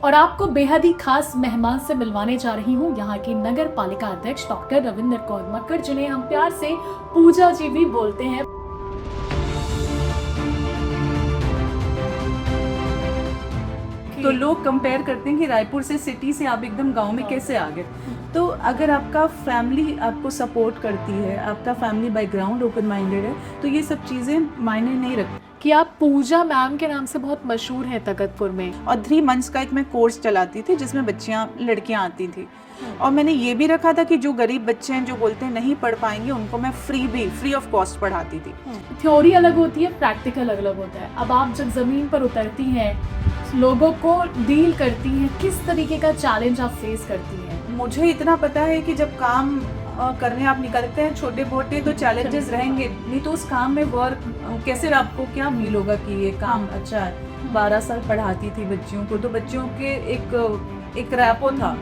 और आपको बेहद ही खास मेहमान से मिलवाने जा रही हूँ यहाँ की नगर पालिका अध्यक्ष डॉक्टर रविंद्र कौर मक्कर, जिन्हें हम प्यार से पूजा जी भी बोलते हैं। तो लोग कंपेयर करते हैं कि रायपुर से सिटी से आप एकदम गांव में कैसे आ गए। तो अगर आपका फैमिली आपको सपोर्ट करती है, आपका फैमिली बैकग्राउंड ओपन माइंडेड है, तो ये सब चीज़ें मायने नहीं रखती। कि आप पूजा मैम के नाम से बहुत मशहूर हैं तखतपुर में। और 3 मंथ्स का एक मैं कोर्स चलाती थी जिसमें लड़कियां आती थी। और मैंने ये भी रखा था कि जो गरीब बच्चे हैं जो बोलते हैं नहीं पढ़ पाएंगे, उनको मैं फ्री ऑफ कॉस्ट पढ़ाती थी। थ्योरी अलग होती है, प्रैक्टिकल अलग होता है। अब आप जब जमीन पर उतरती हैं, लोगों को डील करती हैं, किस तरीके का चैलेंज आप फेस करती हैं? मुझे इतना पता है कि जब काम करने आप निकलते हैं छोटे मोटे, तो चैलेंजेस रहेंगे, नहीं तो उस काम में वर्क कैसे आपको क्या फील होगा कि ये काम अच्छा है। 12 साल पढ़ाती थी बच्चियों को, तो बच्चियों के एक रैपो था,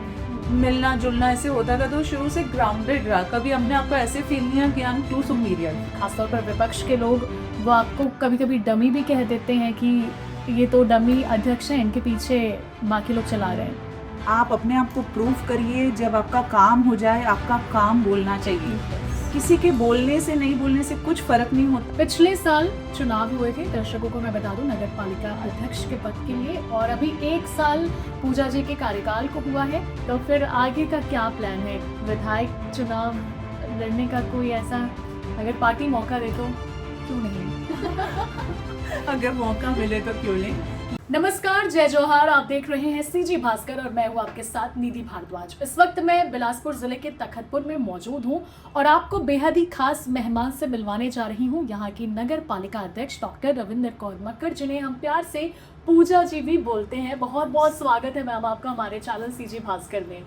मिलना जुलना ऐसे होता था। तो शुरू से ग्राउंडेड रहा, कभी हमने आपको ऐसे फील नहीं किया कि आई एम टू सुपीरियर। खासतौर पर विपक्ष के लोग वो आपको कभी कभी डमी भी कह देते हैं कि ये तो डमी अध्यक्ष हैं, इनके पीछे बाकी लोग चला रहे हैं। आप अपने आप को प्रूव करिए। जब आपका काम हो जाए, आपका काम बोलना चाहिए। किसी के बोलने से नहीं बोलने से कुछ फर्क नहीं होता। पिछले साल चुनाव हुए थे, दर्शकों को मैं बता दूं, नगर पालिका अध्यक्ष के पद के लिए, और अभी 1 साल पूजा जी के कार्यकाल को हुआ है। तो फिर आगे का क्या प्लान है? विधायक चुनाव लड़ने का कोई ऐसा, अगर पार्टी मौका दे तो क्यों नहीं? अगर मौका मिले तो क्यों नहीं। नमस्कार, जय जोहार। आप देख रहे हैं सीजी भास्कर और मैं हूं आपके साथ निधि भारद्वाज। इस वक्त मैं बिलासपुर जिले के तखतपुर में मौजूद हूं और आपको बेहद ही खास मेहमान से मिलवाने जा रही हूं यहाँ की नगर पालिका अध्यक्ष डॉक्टर रविंद्र कौर मक्कर, जिन्हें हम प्यार से पूजा जी भी बोलते हैं। बहुत बहुत स्वागत है मैम आपका हमारे चैनल सीजी भास्कर में।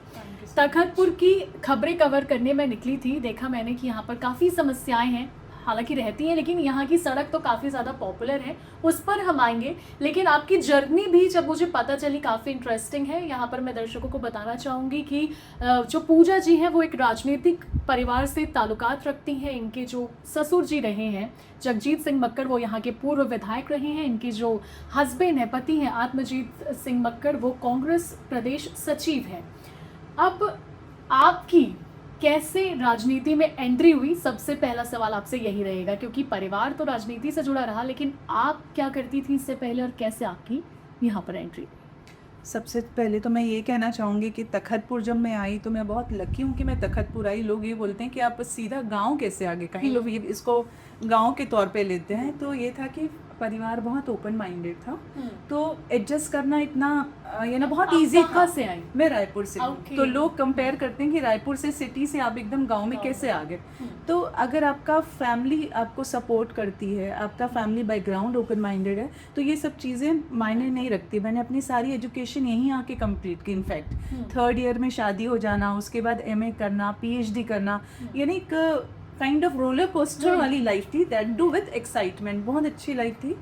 तखतपुर की खबरें कवर करने में निकली थी, देखा मैंने कि यहाँ पर काफ़ी समस्याएं हैं, हालांकि रहती हैं, लेकिन यहाँ की सड़क तो काफ़ी ज़्यादा पॉपुलर है, उस पर हम आएंगे। लेकिन आपकी जर्नी भी जब मुझे पता चली काफ़ी इंटरेस्टिंग है। यहाँ पर मैं दर्शकों को बताना चाहूँगी कि जो पूजा जी हैं वो एक राजनीतिक परिवार से ताल्लुकात रखती हैं। इनके जो ससुर जी रहे हैं जगजीत सिंह मक्कर, वो यहाँ के पूर्व विधायक रहे हैं। इनके जो हस्बैंड हैं, पति हैं आत्मजीत सिंह मक्कर, वो कांग्रेस प्रदेश सचिव हैं। अब आपकी कैसे राजनीति में एंट्री हुई, सबसे पहला सवाल आपसे यही रहेगा, क्योंकि परिवार तो राजनीति से जुड़ा रहा, लेकिन आप क्या करती थी इससे पहले और कैसे आपकी यहाँ पर एंट्री? सबसे पहले तो मैं ये कहना चाहूँगी कि तखतपुर जब मैं आई तो मैं बहुत लकी हूँ कि मैं तखतपुर आई। लोग ये बोलते हैं कि आप सीधा गांव कैसे आ गए, कहीं लोग ये इसको गांव के तौर पे लेते हैं। तो ये था कि परिवार बहुत ओपन माइंडेड था, तो एडजस्ट करना इतना ये ना बहुत इजी था। से आई? मैं रायपुर से हूँ। Okay. तो लोग कंपेयर करते हैं कि रायपुर से सिटी से आप एकदम गांव में कैसे आ गए। तो अगर आपका फैमिली आपको सपोर्ट करती है, आपका फैमिली बैकग्राउंड ओपन माइंडेड है, तो ये सब चीज़ें मायने नहीं रखती। मैंने अपनी सारी एजुकेशन यहीं आके कंप्लीट की। इनफैक्ट 3rd ईयर में शादी हो जाना, उसके बाद MA करना, PhD करना, यानी एक काइंड ऑफ रोलर कोस्टर वाली लाइफ थी, दैट डू विद एक्साइटमेंट। बहुत अच्छी लाइफ थी।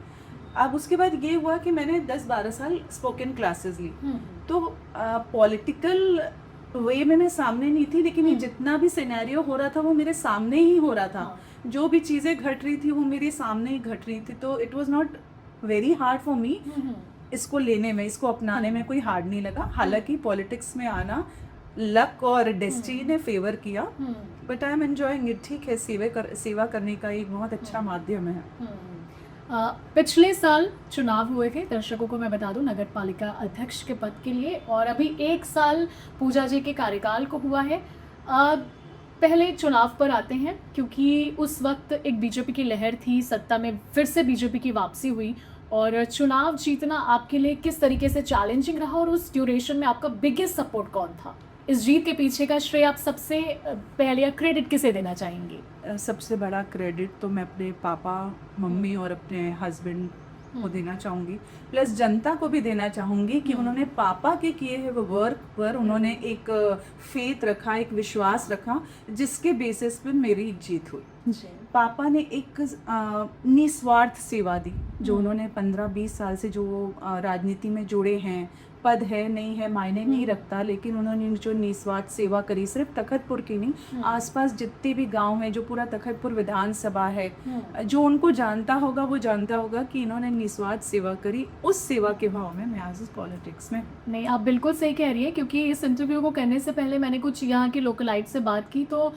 अब उसके बाद ये हुआ कि मैंने 10-12 साल स्पोकन क्लासेस ली। तो पॉलिटिकल वे में मैं सामने नहीं थी, लेकिन ये जितना भी सिनेरियो हो रहा था वो मेरे सामने ही हो रहा था। जो भी चीज़ें घट रही थी वो मेरे सामने ही घट रही थी। तो it was not very hard for me. इसको लेने में, इसको अपनाने में कोई हार्ड नहीं लगा। हालांकि पॉलिटिक्स में आना लक और डेस्टिनी ने फेवर किया, but I am enjoying it. ठीक है, सेवा करने का एक बहुत अच्छा माध्यम है। पिछले साल चुनाव हुए थे, दर्शकों को मैं बता दूं, नगर पालिका अध्यक्ष के पद के लिए, और अभी 1 साल पूजा जी के कार्यकाल को हुआ है। पहले चुनाव पर आते हैं, क्योंकि उस वक्त एक बीजेपी की लहर थी, सत्ता में फिर से बीजेपी की वापसी हुई, और चुनाव जीतना आपके लिए किस तरीके से चैलेंजिंग रहा, और उस ड्यूरेशन में आपका बिगेस्ट सपोर्ट कौन था? इस जीत के पीछे का श्रेय आप सबसे पहले या क्रेडिट किसे देना चाहेंगे? सबसे बड़ा क्रेडिट तो मैं अपने पापा, मम्मी और अपने हस्बैंड को देना चाहूँगी, प्लस जनता को भी देना चाहूँगी कि उन्होंने पापा के किए हुए वर्क पर उन्होंने एक फेथ रखा, एक विश्वास रखा, जिसके बेसिस पे मेरी जीत हुई। पापा ने एक निस्वार्थ सेवा दी, जो उन्होंने 15-20 साल से जो राजनीति में जुड़े हैं, पद है नहीं है मायने नहीं रखता, लेकिन उन्होंने जो निस्वार्थ सेवा करी, सिर्फ तखतपुर की नहीं, आसपास जितने भी गांव हैं, जो पूरा तखतपुर विधानसभा है, जो उनको जानता होगा वो जानता होगा कि इन्होंने निस्वार्थ सेवा करी। उस सेवा के भाव में मैं आज इस पॉलिटिक्स में। नहीं, आप बिल्कुल सही कह रही है, क्योंकि इस इंटरव्यू को करने से पहले मैंने कुछ यहाँ के लोकलाइट से बात की, तो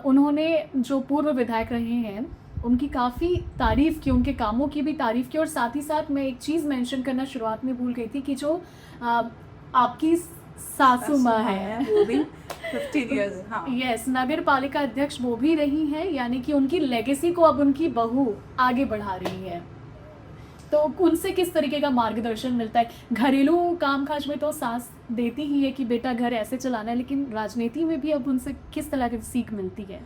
उन्होंने जो पूर्व विधायक रहे हैं उनकी काफ़ी तारीफ़ की, उनके कामों की भी तारीफ़ की, और साथ ही साथ मैं एक चीज़ मेंशन करना शुरुआत में भूल गई थी कि जो आपकी सासू माँ है वो भी 15 इयर्स, हाँ यस, नगर पालिका अध्यक्ष वो भी रही हैं, यानी कि उनकी लेगेसी को अब उनकी बहू आगे बढ़ा रही है। तो उनसे किस तरीके का मार्गदर्शन मिलता है? घरेलू कामकाज में तो सास देती ही है कि बेटा घर ऐसे चलाना है, लेकिन राजनीति में भी अब उनसे किस तरह की सीख मिलती है?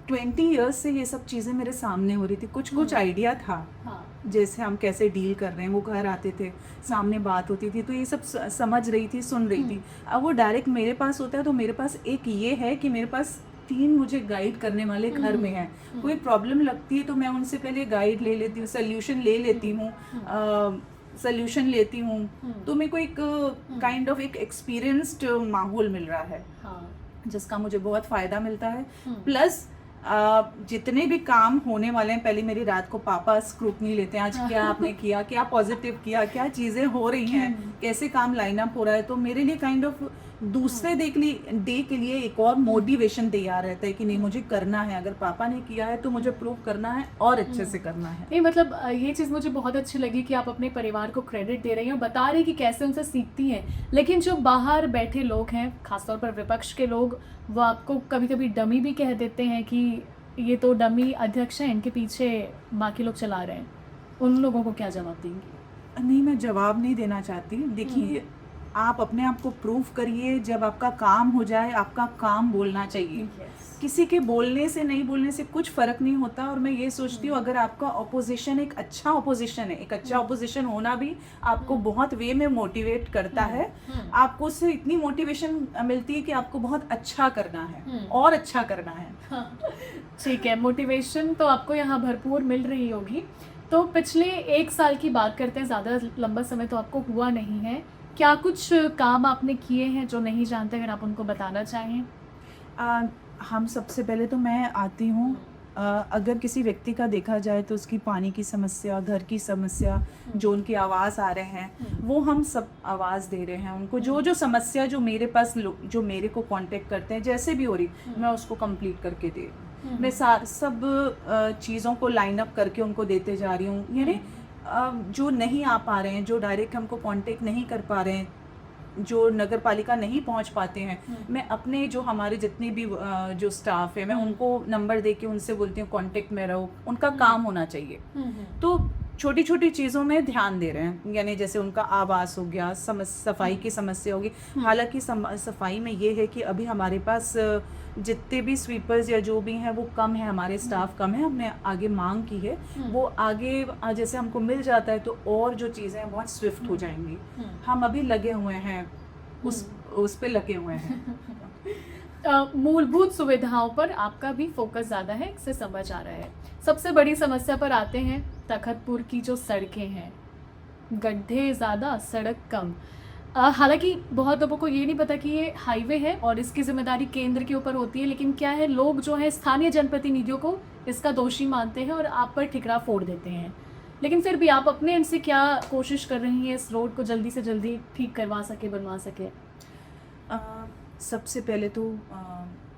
20 इयर्स से ये सब चीज़ें मेरे सामने हो रही थी, कुछ आइडिया था। हाँ, जैसे हम कैसे डील कर रहे हैं, वो घर आते थे, सामने बात होती थी, तो ये सब समझ रही थी, सुन रही थी। अब वो डायरेक्ट मेरे पास होता है, तो मेरे पास एक ये है कि मेरे पास 3 मुझे गाइड करने वाले घर में हैं। कोई प्रॉब्लम लगती है तो मैं उनसे पहले गाइड ले लेती हूँ, सोल्यूशन ले लेती हूँ, सोल्यूशन लेती हूँ, तो मेरे को एक काइंड ऑफ एक एक्सपीरियंस्ड माहौल मिल रहा है, हाँ, जिसका मुझे बहुत फ़ायदा मिलता है। प्लस जितने भी काम होने वाले हैं, पहले मेरी रात को पापा स्क्रूटनी लेते हैं, आज क्या आपने किया, क्या पॉजिटिव किया, क्या चीज़ें हो रही हैं, कैसे काम लाइन अप हो रहा है, तो मेरे लिए काइंड ऑफ दूसरे डे के लिए एक और मोटिवेशन तैयार रहता है कि नहीं मुझे करना है, अगर पापा ने किया है तो मुझे प्रूव करना है और अच्छे से करना है। नहीं मतलब ये चीज़ मुझे बहुत अच्छी लगी कि आप अपने परिवार को क्रेडिट दे रही हैं, बता रही कि कैसे उनसे सीखती हैं, लेकिन जो बाहर बैठे लोग हैं, खासतौर पर विपक्ष के लोग, वो आपको कभी कभी डमी भी कह देते हैं कि ये तो डमी अध्यक्ष हैं, इनके पीछे बाकी लोग चला रहे हैं। उन लोगों को क्या जवाब देंगी? नहीं, मैं जवाब नहीं देना चाहती। देखिए, आप अपने आप को प्रूव करिए, जब आपका काम हो जाए आपका काम बोलना चाहिए। किसी के बोलने से नहीं बोलने से कुछ फ़र्क नहीं होता। और मैं ये सोचती हूँ, अगर आपका ऑपोजिशन एक अच्छा ऑपोजिशन है, एक अच्छा ऑपोजिशन होना भी आपको बहुत वे में मोटिवेट करता है। आपको उससे इतनी मोटिवेशन मिलती है कि आपको बहुत अच्छा करना है और अच्छा करना है। ठीक है, मोटिवेशन तो आपको यहाँ भरपूर मिल रही होगी। तो पिछले 1 साल की बात करते हैं, ज़्यादा लंबा समय तो आपको हुआ नहीं है, क्या कुछ काम आपने किए हैं जो नहीं जानते, अगर आप उनको बताना चाहें? हम सबसे पहले तो मैं आती हूँ, अगर किसी व्यक्ति का देखा जाए तो उसकी पानी की समस्या, घर की समस्या, जो उनकी आवाज़ आ रहे हैं, वो हम सब आवाज़ दे रहे हैं उनको। जो समस्या जो मेरे पास जो मेरे को कांटेक्ट करते हैं, जैसे भी हो रही, मैं उसको कंप्लीट करके दे रही हूँ। मैं सब चीज़ों को लाइन अप करके उनको देते जा रही हूँ। यानी जो नहीं आ पा रहे हैं, जो डायरेक्ट हमको कांटेक्ट नहीं कर पा रहे हैं, जो नगर पालिका नहीं पहुंच पाते हैं, मैं अपने जो हमारे जितने भी जो स्टाफ है, मैं उनको नंबर दे के उनसे बोलती हूँ कांटेक्ट में रहो, उनका काम होना चाहिए। तो छोटी छोटी चीज़ों में ध्यान दे रहे हैं, यानी जैसे उनका आवास हो गया, सफाई की समस्या होगी। हालांकि सफाई में ये है कि अभी हमारे पास जितने भी स्वीपर्स या जो भी हैं वो कम है, हमारे स्टाफ कम है। हमने आगे मांग की है, वो आगे जैसे हमको मिल जाता है तो और जो चीज़ें हैं बहुत स्विफ्ट हो जाएंगी। हम अभी लगे हुए हैं उस पे लगे हुए हैं। मूलभूत सुविधाओं पर आपका भी फोकस ज़्यादा है, इससे समझ आ रहा है। सबसे बड़ी समस्या पर आते हैं, तखतपुर की जो सड़कें हैं, गड्ढे ज़्यादा, सड़क कम। हालांकि बहुत लोगों को ये नहीं पता कि ये हाईवे है और इसकी जिम्मेदारी केंद्र के ऊपर होती है, लेकिन क्या है, लोग जो है स्थानीय जनप्रतिनिधियों को इसका दोषी मानते हैं और आप पर ठिकरा फोड़ देते हैं। लेकिन फिर भी आप अपने एंड से क्या कोशिश कर रही हैं इस रोड को जल्दी से जल्दी ठीक करवा सके, बनवा सके? सबसे पहले तो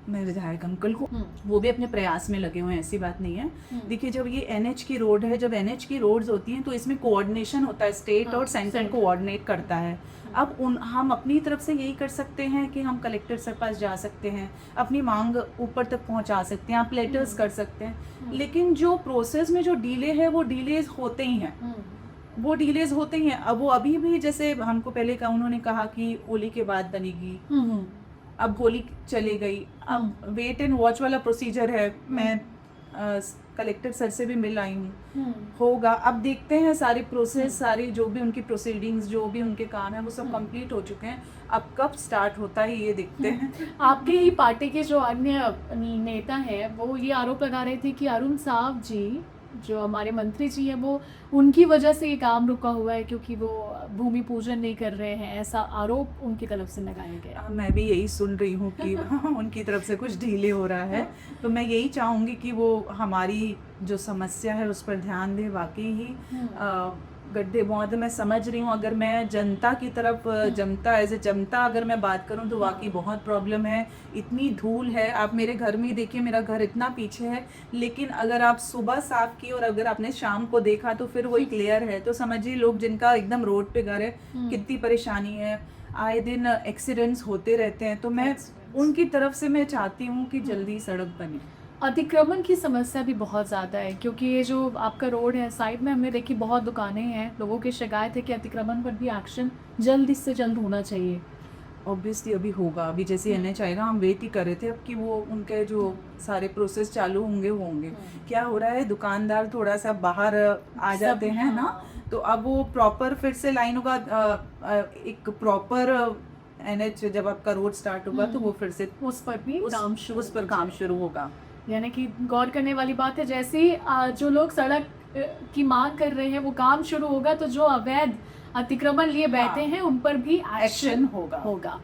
मैं विधायक अंकल को, वो भी अपने प्रयास में लगे हुए हैं, ऐसी बात नहीं है। देखिए, जब ये NH की रोड है, जब NH की रोड्स होती हैं तो इसमें कोऑर्डिनेशन होता है, स्टेट और सेंटर कोऑर्डिनेट करता है। अब हम अपनी तरफ से यही कर सकते हैं कि हम कलेक्टर सर पास जा सकते हैं, अपनी मांग ऊपर तक पहुंचा सकते हैं, आप लेटर्स कर सकते हैं, लेकिन जो प्रोसेस में जो डिले है वो डिलेज होते ही हैं, वो डिलेज होते ही हैं। अब वो अभी भी, जैसे हमको पहले उन्होंने कहा कि होली के बाद बनेगी, अब होली चली गई, अब वेट एंड वॉच वाला प्रोसीजर है। मैं कलेक्टर सर से भी मिल आई हूँ, होगा। अब देखते हैं सारी प्रोसेस, सारी जो भी उनकी प्रोसीडिंग्स, जो भी उनके काम है वो सब कंप्लीट हो चुके हैं। अब कब स्टार्ट होता है ये देखते हैं। आपके ही पार्टी के जो अन्य नेता हैं वो ये आरोप लगा रहे थे कि अरुण साहब जी जो हमारे मंत्री जी हैं वो उनकी वजह से ये काम रुका हुआ है क्योंकि वो भूमि पूजन नहीं कर रहे हैं, ऐसा आरोप उनकी तरफ से लगाया गया है। मैं भी यही सुन रही हूँ कि उनकी तरफ से कुछ ढीले हो रहा है, तो मैं यही चाहूँगी कि वो हमारी जो समस्या है उस पर ध्यान दें। वाकई ही गड्ढे बहुत, मैं समझ रही हूँ। अगर मैं जनता की तरफ जनता एज ए जनता अगर मैं बात करूँ तो वाकई बहुत प्रॉब्लम है। इतनी धूल है, आप मेरे घर में ही देखिए, मेरा घर इतना पीछे है, लेकिन अगर आप सुबह साफ की और अगर आपने शाम को देखा तो फिर वही क्लियर है। तो समझिए लोग जिनका एकदम रोड पे घर है कितनी परेशानी है, आए दिन एक्सीडेंट्स होते रहते हैं। तो मैं उनकी तरफ से मैं चाहती हूँ कि जल्दी सड़क बने। अतिक्रमण की समस्या भी बहुत ज़्यादा है क्योंकि ये जो आपका रोड है साइड में हमने देखी बहुत दुकानें हैं, लोगों की शिकायत है कि अतिक्रमण पर भी एक्शन जल्द से जल्द होना चाहिए। ऑब्वियसली अभी होगा, अभी जैसे NH आएगा, हम वेट ही कर रहे थे अब कि वो उनके जो सारे प्रोसेस चालू होंगे। क्या हो रहा है, दुकानदार थोड़ा सा बाहर आ जाते हैं ना, तो अब वो प्रॉपर फिर से लाइन होगा, एक प्रॉपर NH जब आपका रोड स्टार्ट होगा तो वो फिर से उस पर भी उस पर काम शुरू होगा। यानी कि गौर करने वाली बात है, जैसे ही जो लोग सड़क की मांग कर रहे हैं वो काम शुरू होगा तो जो अवैध अतिक्रमण लिए बैठे हैं उन पर भी एक्शन होगा।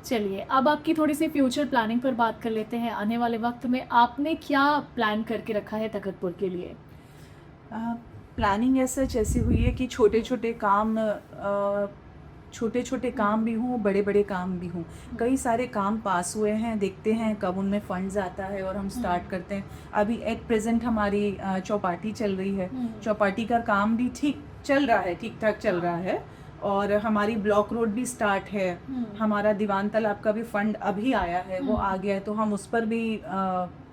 चलिए अब आपकी थोड़ी सी फ्यूचर प्लानिंग पर बात कर लेते हैं। आने वाले वक्त में आपने क्या प्लान करके रखा है तखतपुर के लिए? प्लानिंग ऐसी हुई है कि छोटे छोटे काम भी हों, बड़े बड़े काम भी हों। कई सारे काम पास हुए हैं, देखते हैं कब उनमें फंड्स आता है और हम स्टार्ट करते हैं। अभी एट प्रेजेंट हमारी चौपाटी चल रही है, चौपाटी का काम भी ठीक ठाक चल रहा है, और हमारी ब्लॉक रोड भी स्टार्ट है। हमारा दीवान तालाब का भी फंड अभी आया है, वो आ गया है, तो हम उस पर भी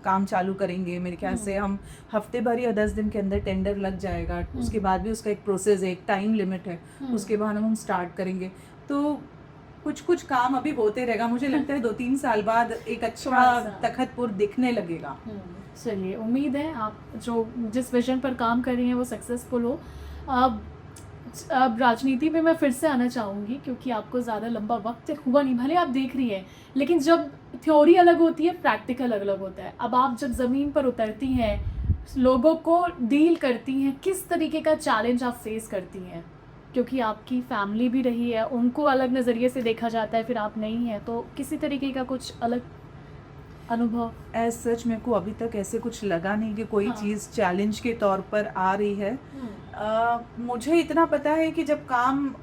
काम चालू करेंगे। मेरे ख्याल से हम हफ्ते भर या 10 दिन के अंदर टेंडर लग जाएगा। उसके बाद भी उसका एक प्रोसेस है, एक टाइम लिमिट है, उसके बाद हम स्टार्ट करेंगे। तो कुछ काम अभी होते रहेगा। मुझे लगता है 2-3 साल बाद एक अच्छा तखतपुर दिखने लगेगा। चलिए उम्मीद है आप जो जिस विजन पर काम कर रही हैं वो सक्सेसफुल हो। अब राजनीति में मैं फिर से आना चाहूँगी क्योंकि आपको ज़्यादा लंबा वक्त हुआ नहीं, भले आप देख रही हैं, लेकिन जब थ्योरी अलग होती है प्रैक्टिकल अलग होता है। अब आप जब ज़मीन पर उतरती हैं, लोगों को डील करती हैं, किस तरीके का चैलेंज आप फेस करती हैं? क्योंकि आपकी फैमिली भी रही है, उनको अलग नज़रिए से देखा जाता है, फिर आप नहीं हैं, तो किसी तरीके का कुछ अलग अनुभव? एज सच मेरे को अभी तक ऐसे कुछ लगा नहीं कि कोई चीज़ चैलेंज के तौर पर आ रही है। मुझे इतना पता है कि जब काम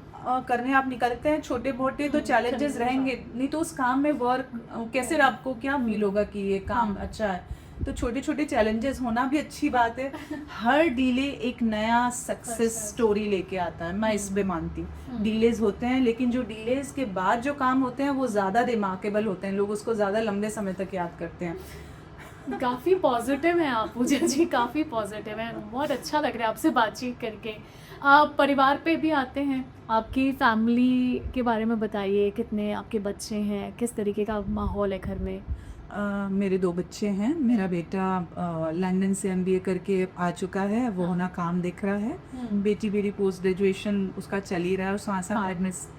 करने आप निकलते हैं छोटे मोटे तो चैलेंजेस रहेंगे, नहीं तो उस काम में वर्क कैसे आपको क्या फील होगा कि ये काम अच्छा है। तो छोटे छोटे चैलेंजेस होना भी अच्छी बात है। हर डिले एक नया सक्सेस स्टोरी लेके आता है, मैं इस पे मानती हूँ। डिलेज होते हैं, लेकिन जो डिलेज के बाद जो काम होते हैं वो ज़्यादा रिमार्केबल होते हैं, लोग उसको ज़्यादा लंबे समय तक याद करते हैं। काफ़ी पॉजिटिव हैं आप पूजा जी, काफ़ी पॉजिटिव हैं। बहुत अच्छा लग रहा है आपसे बातचीत करके। आप परिवार पे भी आते हैं, आपकी फैमिली के बारे में बताइए, कितने आपके बच्चे हैं, किस तरीके का माहौल है घर में? मेरे 2 बच्चे हैं। मेरा बेटा लंदन से MBA करके आ चुका है, वो ना काम देख रहा है। बेटी मेरी पोस्ट ग्रेजुएशन उसका चल ही रहा है, उसका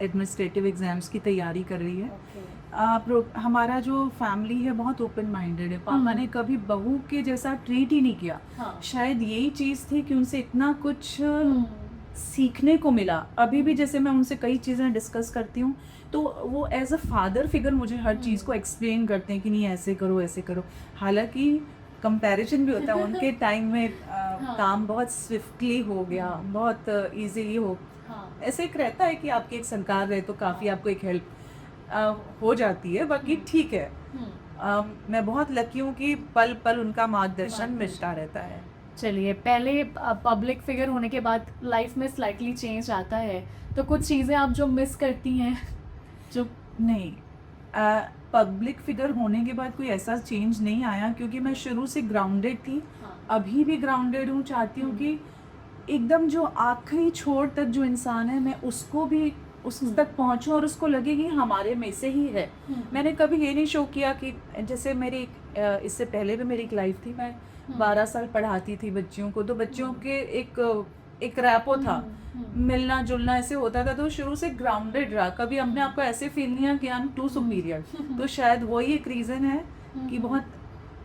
एडमिनिस्ट्रेटिव एग्जाम्स की तैयारी कर रही है। हमारा जो फैमिली है बहुत ओपन माइंडेड है। पापा ने कभी बहू के जैसा ट्रीट ही नहीं किया। शायद यही चीज़ थी कि उनसे इतना कुछ सीखने को मिला। अभी भी जैसे मैं उनसे कई चीज़ें डिस्कस करती हूँ तो वो एज अ फादर फिगर मुझे हर चीज़ को एक्सप्लेन करते हैं कि नहीं ऐसे करो। हालांकि कंपैरिजन भी होता है, उनके टाइम में काम बहुत स्विफ्टली हो गया, बहुत इजीली ऐसे एक रहता है कि आपकी एक सरकार रहे तो काफ़ी आपको एक हेल्प हो जाती है। बाकी ठीक है, मैं बहुत लकी हूँ कि पल पल उनका मार्गदर्शन मिलता रहता है। चलिए, पहले पब्लिक फिगर होने के बाद लाइफ में स्लाइटली चेंज आता है, तो कुछ चीज़ें आप जो मिस करती हैं? जो नहीं, पब्लिक फिगर होने के बाद कोई ऐसा चेंज नहीं आया, क्योंकि मैं शुरू से ग्राउंडेड थी। अभी भी ग्राउंडेड हूँ। चाहती हूँ कि एकदम जो आखिरी छोर तक जो इंसान है, मैं उसको भी उस तक पहुँचूँ और उसको लगे कि हमारे में से ही है। मैंने कभी ये नहीं शो किया कि जैसे मेरी इससे पहले भी मेरी एक लाइफ थी, मैं 12 साल पढ़ाती थी बच्चियों को, तो बच्चियों के एक रैपो था, मिलना जुलना ऐसे होता था। तो शुरू से ग्राउंडेड रहा, कभी हमने आपको ऐसे फील नहीं किया कि आई एम टू सुपीरियर। तो शायद वही एक रीज़न है कि बहुत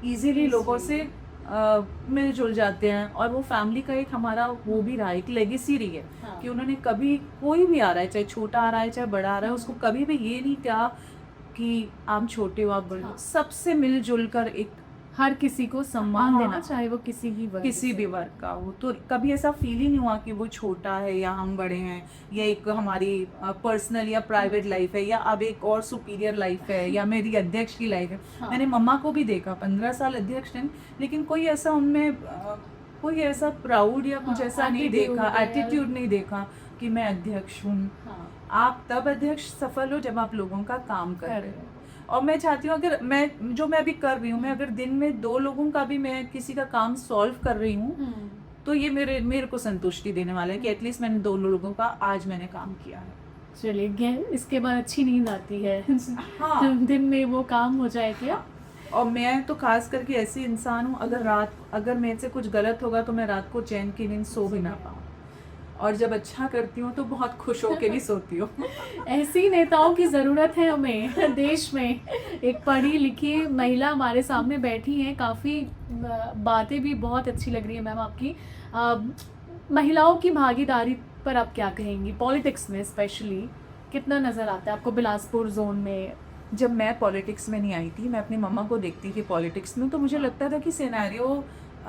इजीली लोगों से मिलजुल जाते हैं, और वो फैमिली का एक हमारा वो भी रहा, एक लेगेसी रही है हाँ। कि उन्होंने कभी, कोई भी आ रहा है, चाहे छोटा आ रहा है चाहे बड़ा आ रहा है, उसको कभी भी ये नहीं कहा कि आप छोटे हो आप बड़े हो। हाँ। सबसे मिलजुल कर एक हर किसी को सम्मान हाँ। देना, चाहे वो किसी भी वर्ग का हो, तो कभी ऐसा फील ही नहीं हुआ कि वो छोटा है या हम बड़े हैं, या एक हमारी पर्सनल या प्राइवेट लाइफ है, या अब एक और सुपीरियर लाइफ है, या मेरी अध्यक्ष की लाइफ है। हाँ। मैंने मम्मा को भी देखा 15 साल अध्यक्ष हैं, लेकिन कोई ऐसा उनमें कोई ऐसा प्राउड या कुछ हाँ, ऐसा नहीं attitude देखा, है। एटीट्यूड नहीं देखा कि मैं अध्यक्ष हूँ। हाँ। आप तब अध्यक्ष सफल हो जब आप लोगों का काम कर कर रहे हो। और मैं चाहती हूँ, अगर मैं अभी कर रही हूँ, मैं अगर दिन में 2 लोगों का भी मैं किसी का काम सॉल्व कर रही हूँ, तो ये मेरे को संतुष्टि देने वाला है कि एटलीस्ट मैंने 2 लोगों का आज मैंने काम किया है। चलिए, इसके बाद अच्छी नींद आती है। हाँ। दिन में वो काम हो जाए क्या? और मैं तो खास करके ऐसी इंसान हूँ, अगर मेरे से कुछ गलत होगा तो मैं रात को चैन की नींद सो भी ना पाऊँ, और जब अच्छा करती हूँ तो बहुत खुश होकर भी सोती हूँ। ऐसी नेताओं की ज़रूरत है हमें देश में। एक पढ़ी लिखी महिला हमारे सामने बैठी हैं, काफ़ी बातें भी बहुत अच्छी लग रही है मैम आपकी। महिलाओं की भागीदारी पर आप क्या कहेंगी, पॉलिटिक्स में स्पेशली कितना नज़र आता है आपको बिलासपुर जोन में? जब मैं पॉलिटिक्स में नहीं आई थी, मैं अपनी मम्मा को देखती थी पॉलिटिक्स में, तो मुझे लगता था कि सिनेरियो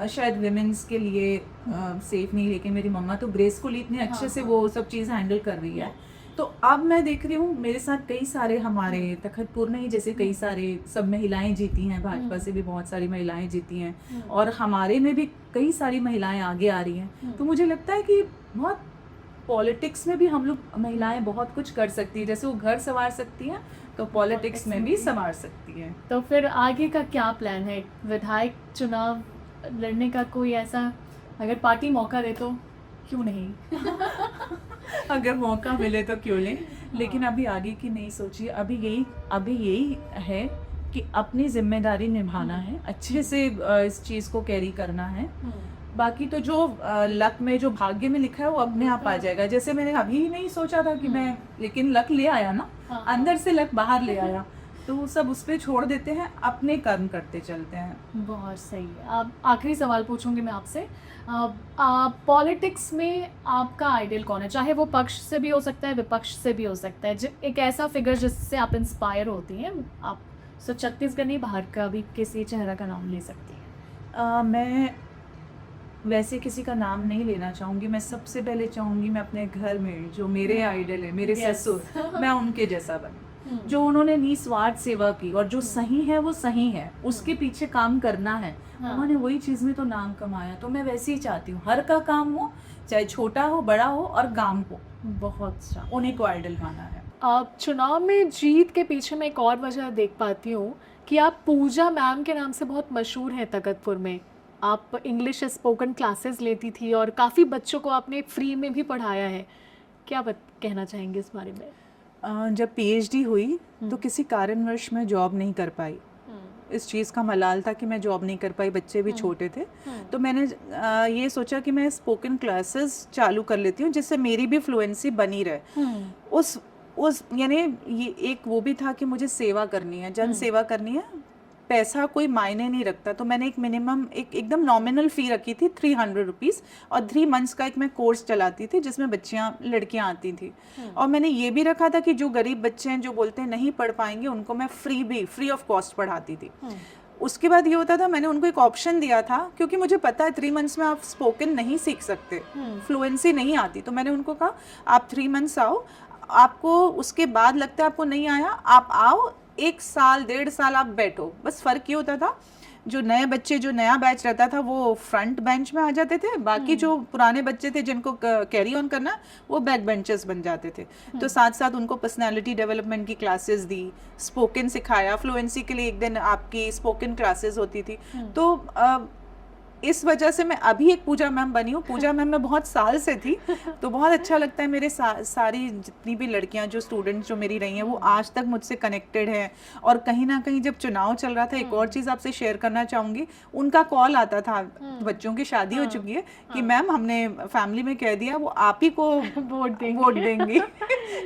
शायद विमेंस के लिए सेफ नहीं, लेकिन मेरी मम्मा तो ग्रेसफुली इतने अच्छे से वो सब चीज़ हैंडल कर रही है। तो अब मैं देख रही हूँ मेरे साथ कई सारे हमारे तखतपुर में ही जैसे कई सारे सब महिलाएं जीती हैं, भाजपा से भी बहुत सारी महिलाएं जीती हैं, और हमारे में भी कई सारी महिलाएं आगे आ रही हैं। तो मुझे लगता है कि बहुत पॉलिटिक्स में भी हम लोग महिलाएं बहुत कुछ कर सकती है, जैसे वो घर संवार सकती हैं तो पॉलिटिक्स में भी संवार सकती हैं। तो फिर आगे का क्या प्लान है? विधायक चुनाव लड़ने का कोई ऐसा, अगर पार्टी मौका दे तो क्यों नहीं? अगर मौका मिले तो क्यों नहीं, लेकिन अभी आगे की नहीं सोची। अभी यही है कि अपनी जिम्मेदारी निभाना है, अच्छे से इस चीज़ को कैरी करना है। बाकी तो जो लक में, जो भाग्य में लिखा है वो अपने आप आ जाएगा। जैसे मैंने अभी ही नहीं सोचा था कि मैं, लेकिन लक ले आया ना, अंदर से लक बाहर ले आया, तो वो सब उस पर छोड़ देते हैं, अपने कर्म करते चलते हैं। बहुत सही है। अब आखिरी सवाल पूछूंगी मैं आपसे, पॉलिटिक्स में आपका आइडियल कौन है? चाहे वो पक्ष से भी हो सकता है, विपक्ष से भी हो सकता है, एक ऐसा फिगर जिससे आप इंस्पायर होती हैं। आप सिर्फ छत्तीसगढ़ नहीं, बाहर का भी किसी चेहरा का नाम ले सकती हैं। मैं वैसे किसी का नाम नहीं लेना चाहूँगी। मैं सबसे पहले चाहूँगी मैं अपने घर में जो मेरे आइडल है, मेरे ससुर, मैं उनके जैसा बनूँ, जो उन्होंने निस्वार्थ सेवा की, और जो सही है वो सही है, उसके पीछे काम करना है। उन्होंने वही चीज़ में तो नाम कमाया, तो मैं वैसे ही चाहती हूँ, हर का काम हो, चाहे छोटा हो बड़ा हो, और काम हो। बहुत अच्छा, उन्हीं को आइडल माना है। आप चुनाव में जीत के पीछे मैं एक और वजह देख पाती हूँ कि आप पूजा मैम के नाम से बहुत मशहूर हैं तखतपुर में। आप इंग्लिश स्पोकन क्लासेस लेती थी और काफ़ी बच्चों को आपने फ्री में भी पढ़ाया है। क्या कहना चाहेंगे इस बारे में? जब पीएचडी हुई तो किसी कारणवश मैं जॉब नहीं कर पाई। इस चीज़ का मलाल था कि मैं जॉब नहीं कर पाई, बच्चे भी छोटे थे। तो मैंने ये सोचा कि मैं स्पोकन क्लासेस चालू कर लेती हूँ, जिससे मेरी भी फ्लुएंसी बनी रहे। उस यानी ये एक वो भी था कि मुझे सेवा करनी है, जन सेवा करनी है, पैसा कोई मायने नहीं रखता। तो मैंने एक मिनिमम एकदम नॉमिनल फ़ी रखी थी 300 रुपीज़, और 3 मंथ्स का एक मैं कोर्स चलाती थी जिसमें लड़कियां आती थी। और मैंने ये भी रखा था कि जो गरीब बच्चे हैं, जो बोलते हैं नहीं पढ़ पाएंगे, उनको मैं फ्री ऑफ कॉस्ट पढ़ाती थी। उसके बाद ये होता था, मैंने उनको एक ऑप्शन दिया था, क्योंकि मुझे पता है 3 मंथ्स में आप स्पोकन नहीं सीख सकते, फ्लुएंसी नहीं आती। तो मैंने उनको कहा आप 3 मंथ्स आओ, आपको उसके बाद लगता है आपको नहीं आया, आप आओ 1 साल 1.5 साल आप बैठो। बस फ़र्क ये होता था, जो नए बच्चे, जो नया बैच रहता था, वो फ्रंट बेंच में आ जाते थे, बाकी जो पुराने बच्चे थे जिनको कैरी ऑन करना, वो बैक बेंचर्स बन जाते थे। तो साथ साथ उनको पर्सनालिटी डेवलपमेंट की क्लासेस दी, स्पोकन सिखाया, फ्लुएंसी के लिए एक दिन आपकी स्पोकन क्लासेस होती थी। तो इस वजह से मैं अभी एक पूजा मैम बनी हूँ। पूजा मैम मैं बहुत साल से थी, तो बहुत अच्छा लगता है। मेरे सारी जितनी भी लड़कियां, जो स्टूडेंट्स जो मेरी रही हैं, वो आज तक मुझसे कनेक्टेड हैं। और कहीं ना कहीं जब चुनाव चल रहा था, एक और चीज़ आपसे शेयर करना चाहूँगी, उनका कॉल आता था, बच्चों की शादी हो चुकी है, कि मैम हमने फैमिली में कह दिया वो आप ही को वोट देंगी।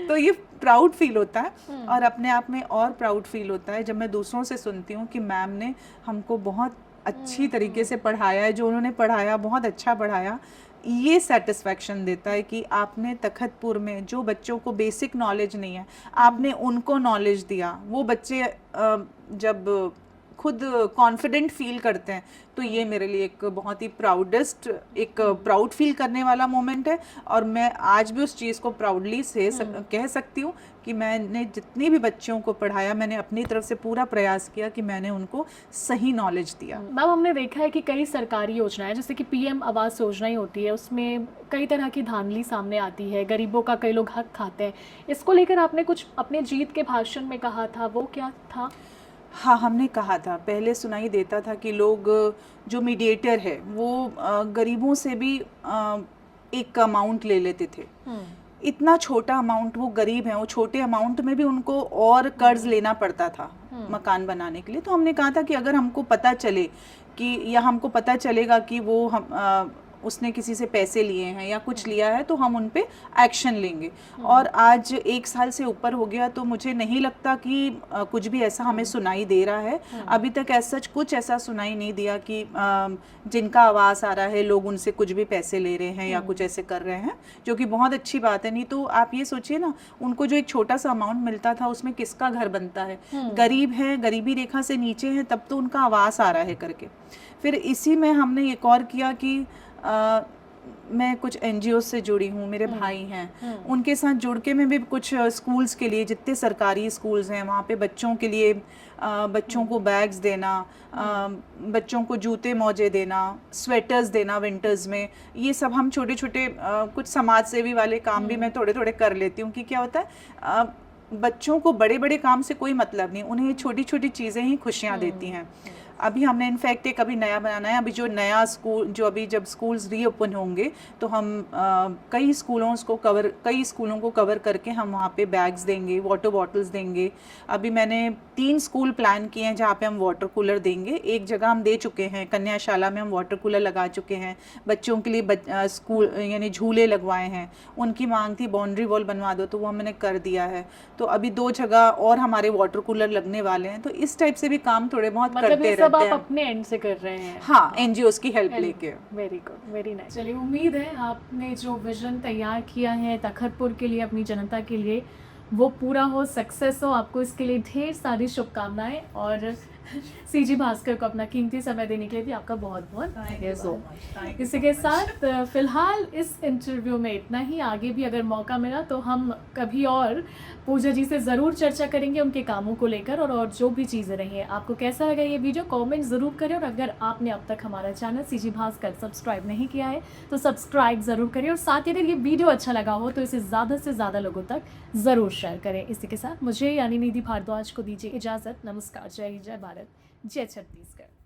तो ये प्राउड फील होता है, और अपने आप में और प्राउड फील होता है जब मैं दूसरों से सुनती हूँ कि मैम ने हमको बहुत अच्छी तरीके से पढ़ाया है, जो उन्होंने पढ़ाया बहुत अच्छा पढ़ाया, ये सेटिस्फेक्शन देता है कि आपने तखतपुर में जो बच्चों को बेसिक नॉलेज नहीं है आपने उनको नॉलेज दिया। वो बच्चे जब खुद कॉन्फिडेंट फील करते हैं तो ये मेरे लिए एक बहुत ही प्राउड फील करने वाला मोमेंट है। और मैं आज भी उस चीज़ को प्राउडली कह सकती हूँ कि मैंने जितने भी बच्चों को पढ़ाया मैंने अपनी तरफ से पूरा प्रयास किया कि मैंने उनको सही नॉलेज दिया। मैम हमने देखा है कि कई सरकारी योजनाएं जैसे कि पीएम आवास योजना ही होती है, उसमें कई तरह की धांधली सामने आती है, गरीबों का कई लोग हक खाते हैं। इसको लेकर आपने कुछ अपने जीत के भाषण में कहा था, वो क्या था? हाँ, हमने कहा था, पहले सुनाई देता था कि लोग जो मीडिएटर है वो गरीबों से भी एक अमाउंट ले लेते थे। इतना छोटा अमाउंट, वो गरीब हैं, वो छोटे अमाउंट में भी उनको और कर्ज लेना पड़ता था मकान बनाने के लिए। तो हमने कहा था कि अगर हमको पता चले कि या हमको पता चलेगा कि वो उसने किसी से पैसे लिए हैं या कुछ लिया है तो हम उन पे एक्शन लेंगे। और आज 1 साल से ऊपर हो गया तो मुझे नहीं लगता कि कुछ भी ऐसा हमें सुनाई दे रहा है। अभी तक ऐसा कुछ ऐसा सुनाई नहीं दिया कि जिनका आवाज़ आ रहा है लोग उनसे कुछ भी पैसे ले रहे हैं या कुछ ऐसे कर रहे हैं, जो कि बहुत अच्छी बात है। नहीं तो आप ये सोचिए ना, उनको जो एक छोटा सा अमाउंट मिलता था उसमें किसका घर बनता है। गरीब है, गरीबी रेखा से नीचे है, तब तो उनका आवाज़ आ रहा है करके। फिर इसी में हमने एक और किया कि मैं कुछ NGO से जुड़ी हूँ, मेरे भाई हैं, उनके साथ जुड़ के मैं भी कुछ स्कूल्स के लिए, जितने सरकारी स्कूल्स हैं वहाँ पे बच्चों के लिए बच्चों को बैग्स देना, बच्चों को जूते मोजे देना, स्वेटर्स देना विंटर्स में, ये सब हम छोटे छोटे कुछ समाज सेवी वाले काम भी मैं थोड़े थोड़े कर लेती हूँ। कि क्या होता है, बच्चों को बड़े बड़े काम से कोई मतलब नहीं, उन्हें छोटी छोटी चीज़ें ही खुशियाँ देती हैं। अभी हमने इनफैक्ट एक अभी नया बनाना है, अभी जो नया स्कूल, जो अभी जब स्कूल्स रीओपन होंगे तो हम कई स्कूलों को कवर करके हम वहाँ पे बैग्स देंगे, वाटर बॉटल्स देंगे। अभी मैंने 3 स्कूल प्लान किए हैं जहाँ पे हम वाटर कूलर देंगे। एक जगह हम दे चुके हैं, कन्याशाला में हम वाटर कूलर लगा चुके हैं, बच्चों के लिए स्कूल यानी झूले लगवाए हैं। उनकी मांग थी बाउंड्री वॉल बनवा दो, तो वो हमने कर दिया है। तो अभी 2 जगह और हमारे वाटर कूलर लगने वाले हैं। तो इस टाइप से भी काम थोड़े बहुत करते रहते हैं। आप अपने एंड से कर रहे हैं? हाँ, NGOs की हेल्प लेके। Very good, very nice. चलिए, उम्मीद है आपने जो विजन तैयार किया है तखतपुर के लिए, अपनी जनता के लिए, वो पूरा हो, सक्सेस हो। आपको इसके लिए ढेर सारी शुभकामनाएं। और CG भास्कर को अपना कीमती समय देने के लिए भी आपका बहुत बहुत धन्यवाद। इसी के साथ फिलहाल इस इंटरव्यू में इतना ही। आगे भी अगर मौका मिला तो हम कभी और पूजा जी से ज़रूर चर्चा करेंगे उनके कामों को लेकर, और जो भी चीज़ें रही हैं। आपको कैसा लगा ये वीडियो, कमेंट ज़रूर करें। और अगर आपने अब तक हमारा चैनल CG भास्कर सब्सक्राइब नहीं किया है तो सब्सक्राइब ज़रूर करें। और साथ ही अगर ये वीडियो अच्छा लगा हो तो इसे ज़्यादा से ज़्यादा लोगों तक ज़रूर शेयर करें। इसी के साथ मुझे यानी निधि भारद्वाज को दीजिए इजाज़त। नमस्कार, जय हिंद, जय भारत, जय छत्तीसगढ़।